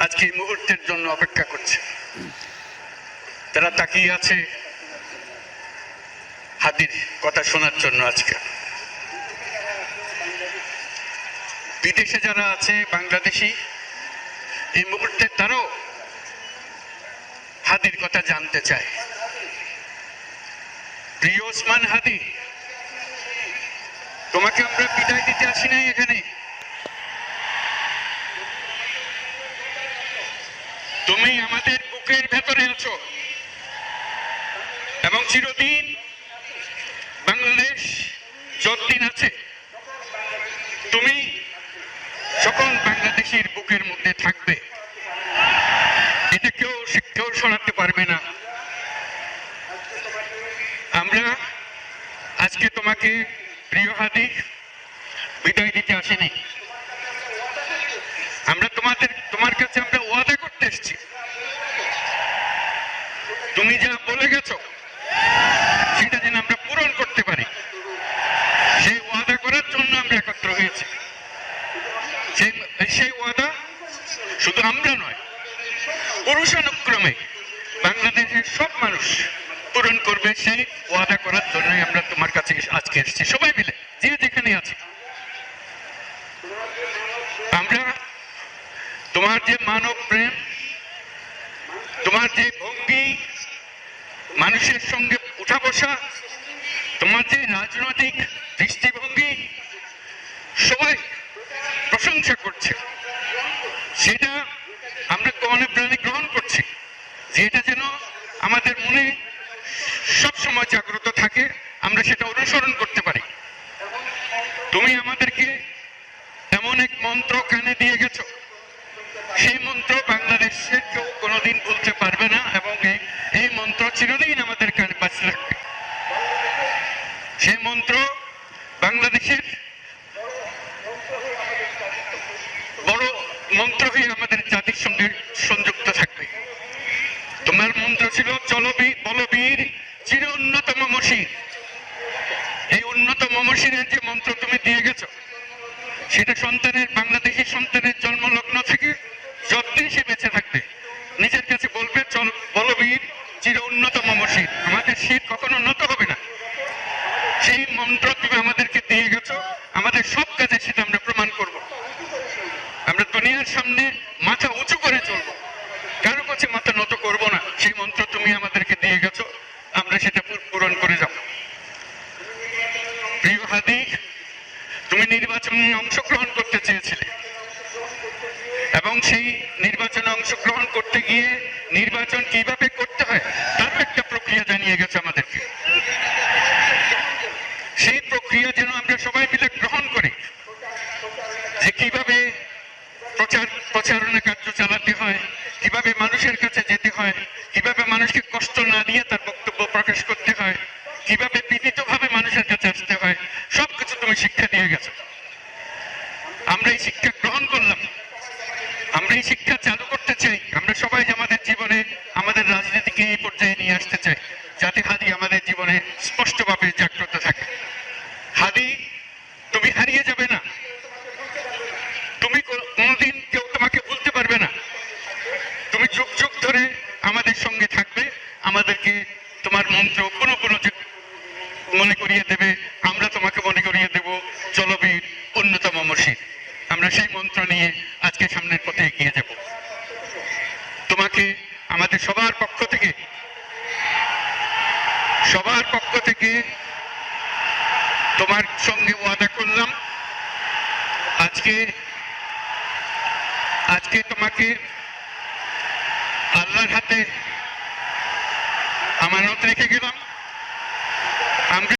আজকে এই মুহূর্তের জন্য অপেক্ষা করছে। তারা তাকিয়ে আছে হাদির কথা শোনার জন্য। আজকে বিদেশে যারা আছে বাংলাদেশি, এই মুহূর্তে তারাও হাদির কথা জানতে চায়। প্রিয় ওসমান হাদি, তোমাকে আমরা বিদায় দিতে আসি নাই এখানে। তুমি আমাদের বুকের ভেতরে আছো এবং চিরদিন বাংলাদেশ যতদিন আছে তুমি সকল বাংলাদেশের বুকের মধ্যে থাকবে। এটা কেউ সরাতে পারবে না। আমরা আজকে তোমাকে প্রিয় হাদি বিদায় দিতে আসিনি। আমরা তোমার কাছে আমরা ওয়াদা করতে এসেছি। তুমি যা বলে গেছো সেটা যেন আমরা পূরণ করতে পারি, সেই ওয়াদা করার জন্য আমরা একত্র হয়েছি। সেই ওয়াদা শুধু আমরা নয়, পুরুষানুক্রমে বাংলাদেশের সব মানুষ পূরণ করবে। সেই ওয়াদা করার জন্যই আমরা তোমার কাছে আজকে এসেছি, সবাই মিলে যে যেখানে আছি। আমরা তোমার যে মানব প্রেম, তোমার যে ভঙ্গি, মানুষের সঙ্গে উঠা বসা, তোমার যে রাজনৈতিক দৃষ্টিভঙ্গি, সবাই প্রশংসা করছে। সেটা আমরা মনে প্রাণে গ্রহণ করছি, যে এটা যেন আমাদের মনে সবসময় জাগ্রত থাকে, আমরা সেটা অনুসরণ করতে পারি। তুমি আমাদেরকে এমন এক মন্ত্র কানে দিয়ে গেছো, সেই মন্ত্র বাংলাদেশের কেউ কোনোদিন বলতে পারবে না এবং এই মন্ত্র চিরদিন আমাদের কানে বাঁচতে থাকবে। সেই মন্ত্র বাংলাদেশের বড় মন্ত্র হয়ে আমাদের জাতির সঙ্গে সংযুক্ত থাকবে। তোমার মন্ত্র ছিল বলবীর চির উন্নতম মশির। এই উন্নতম মশিরের যে মন্ত্র তুমি দিয়ে গেছো, সেটা বাংলাদেশি সন্তানের জন্মলগ্ন থেকে যতদিন সে বেঁচে থাকবে নিজের কাছে বলবে, বলবীর চির উন্নতম মশির, আমাদের শির কখনো উন্নত হবে না। সেই মন্ত্র তুমি আমাদেরকে দিয়ে গেছো, আমাদের সব কাজে সেটা আমরা প্রমাণ করব। আমরা দুনিয়ার সামনে মাথা উঁচু করে চলবো, কারো কাছে মাথা নত করব না। সেই মন্ত্র তুমি আমাদেরকে দিয়ে গেছো, আমরা সেটা পূরণ করে যাব। প্রিয় হাদি, তুমি নির্বাচনে অংশগ্রহণ করতে চেয়েছিলে এবং সেই নির্বাচনে অংশগ্রহণ করতে গিয়ে নির্বাচন কিভাবে করতে হয় তারও একটা প্রক্রিয়া জানিয়ে গেছে আমাদেরকে। সেই প্রক্রিয়া যেন আমরা সবাই মিলে গ্রহণ করি, যে কিভাবে প্রচারণা কার্য চালাতে হয়, কিভাবে মানুষের কাছে যেতে হয়, কিভাবে মানুষকে কষ্ট না দিয়ে তার বক্তব্য প্রকাশ করতে হয়, কিভাবে বিনীতভাবে মানুষের কাছে আসতে হয়, সবকিছু তুমি শিক্ষা দিয়ে গেছো। আমরা এই শিক্ষা গ্রহণ করলাম, আমরা এই শিক্ষা চালু করতে চাই। আমরা সবাই আমাদের জীবনে আমাদের রাজনীতিকে এই পর্যায়ে নিয়ে আসতে চাই, যাতে হাদি আমাদের জীবনে স্পষ্টভাবে জাগ্রত থাকে। হাদি, তুমি হারিয়ে যাবে না, তুমি কোনোদিন কেউ তোমাকে ভুলতে পারবে না। তুমি যুগ যুগ ধরে আমাদের সঙ্গে থাকবে, আমাদেরকে তোমার মন্ত্র কোনো মনে করিয়ে দেবে, আমরা তোমাকে মনে করিয়ে দেব জলবীর অন্যতম মশির। আমরা সেই মন্ত্র নিয়ে আজকে সামনের পথে এগিয়ে যাব। তোমাকে আমাদের সবার পক্ষ থেকে তোমার সঙ্গে ওয়াদা করলাম, আজকে তোমাকে আল্লাহর হাতে আমানত রেখে গেলাম। আমরা